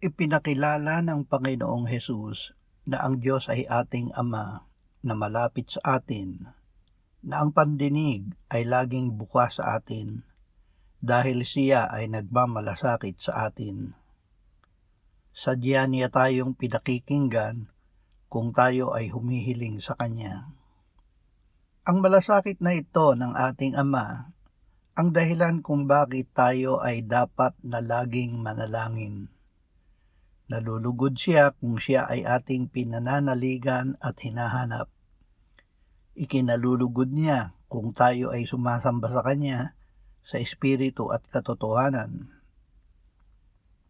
Ipinakilala ng Panginoong Hesus na ang Diyos ay ating Ama na malapit sa atin, na ang pandinig ay laging bukas sa atin dahil siya ay nagmamalasakit sa atin. Sadya niya tayong pinakikinggan kung tayo ay humihiling sa Kanya. Ang malasakit na ito ng ating Ama ang dahilan kung bakit tayo ay dapat na laging manalangin. Nalulugod siya kung siya ay ating pinananaligan at hinahanap. Ikinalulugod niya kung tayo ay sumasamba sa Kanya sa espiritu at katotohanan.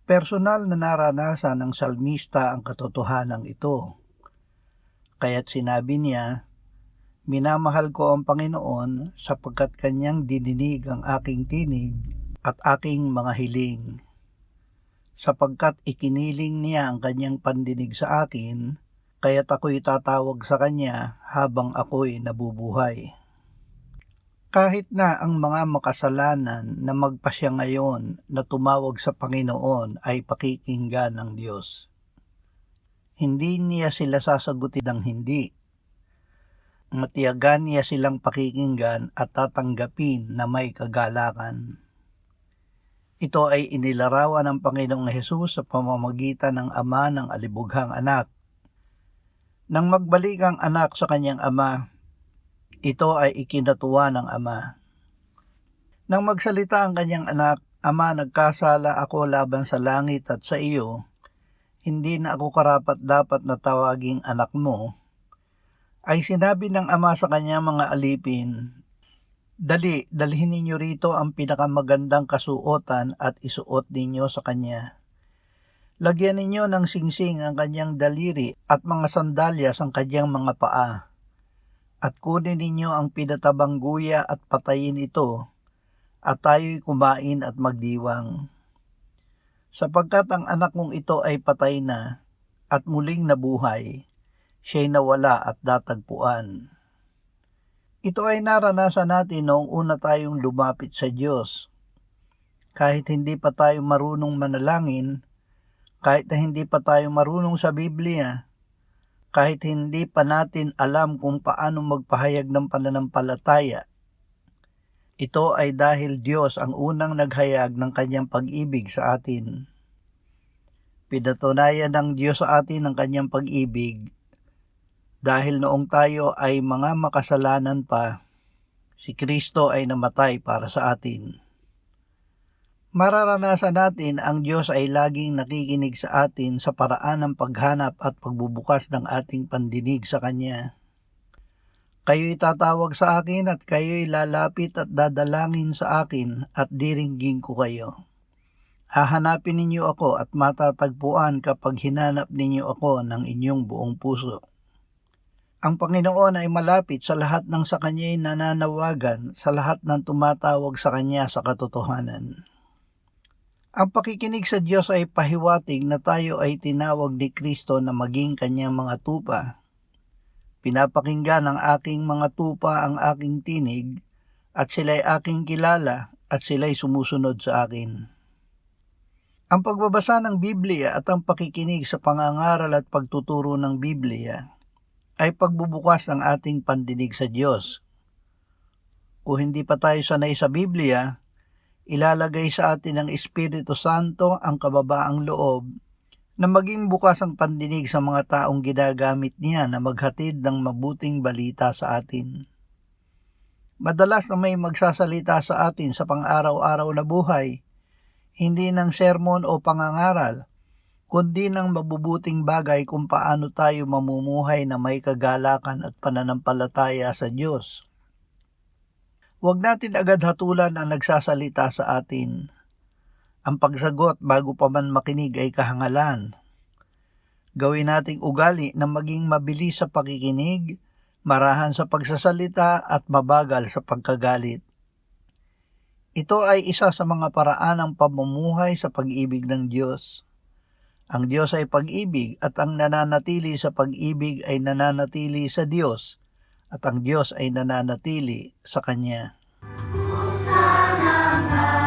Personal na naranasan ng salmista ang katotohanan ito. Kaya't sinabi niya, "Minamahal ko ang Panginoon sapagkat Kanyang dininig ang aking tinig at aking mga hiling. Sapagkat ikiniling niya ang Kanyang pandinig sa akin, kaya't ako'y tatawag sa Kanya habang ako'y nabubuhay." Kahit na ang mga makasalanan na magpasya ngayon na tumawag sa Panginoon ay pakikinggan ng Diyos, hindi niya sila sasagutin ng hindi. Matiyagan niya silang pakikinggan at tatanggapin na may kagalakan. Ito ay inilarawan ng Panginoong Hesus sa pamamagitan ng Ama ng alibughang anak. Nang magbalik ang anak sa kanyang ama, ito ay ikinatuwa ng Ama. Nang magsalita ang kanyang anak, "Ama, nagkasala ako laban sa langit at sa iyo, hindi na ako karapat-dapat na tawaging anak mo," ay sinabi ng Ama sa kanyang mga alipin, "Dali, dalhin ninyo rito ang pinakamagandang kasuotan at isuot ninyo sa kanya. Lagyan ninyo ng singsing ang kanyang daliri at mga sandalyas ang kanyang mga paa. At kunin ninyo ang pinatabang guya at patayin ito, at tayo'y kumain at magdiwang. Sapagkat ang anak mong ito ay patay na, at muling nabuhay, siya'y nawala at datagpuan." Ito ay naranasan natin noong una tayong lumapit sa Diyos. Kahit hindi pa tayo marunong manalangin, kahit na hindi pa tayo marunong sa Biblia, kahit hindi pa natin alam kung paano magpahayag ng pananampalataya, ito ay dahil Diyos ang unang naghayag ng Kanyang pag-ibig sa atin. Pinatunayan ng Diyos sa atin ang Kanyang pag-ibig dahil noong tayo ay mga makasalanan pa, si Kristo ay namatay para sa atin. Mararanasan natin ang Diyos ay laging nakikinig sa atin sa paraan ng paghanap at pagbubukas ng ating pandinig sa Kanya. "Kayo'y tatawag sa akin at kayo'y lalapit at dadalangin sa akin at diringgin ko kayo. Hahanapin ninyo ako at matatagpuan kapag hinanap ninyo ako ng inyong buong puso." Ang Panginoon ay malapit sa lahat ng sa Kanya'y nananawagan, sa lahat ng tumatawag sa Kanya sa katotohanan. Ang pakikinig sa Diyos ay pahiwatig na tayo ay tinawag ni Kristo na maging Kanyang mga tupa. "Pinapakinggan ng aking mga tupa ang aking tinig, at sila'y aking kilala, at sila'y sumusunod sa akin." Ang pagbabasa ng Biblia at ang pakikinig sa pangangaral at pagtuturo ng Biblia ay pagbubukas ng ating pandinig sa Diyos. Kung hindi pa tayo sanay sa Biblia, ilalagay sa atin ng Espiritu Santo ang kababaang loob na maging bukas ang pandinig sa mga taong ginagamit niya na maghatid ng mabuting balita sa atin. Madalas na may magsasalita sa atin sa pang-araw-araw na buhay, hindi ng sermon o pangangaral, kundi ng mabubuting bagay kung paano tayo mamumuhay na may kagalakan at pananampalataya sa Diyos. Huwag natin agad hatulan ang nagsasalita sa atin. Ang pagsagot bago pa man makinig ay kahangalan. Gawin nating ugali na maging mabilis sa pakikinig, marahan sa pagsasalita at mabagal sa pagkagalit. Ito ay isa sa mga paraan ng pamumuhay sa pag-ibig ng Diyos. Ang Diyos ay pag-ibig at ang nananatili sa pag-ibig ay nananatili sa Diyos at ang Diyos ay nananatili sa Kanya. Sana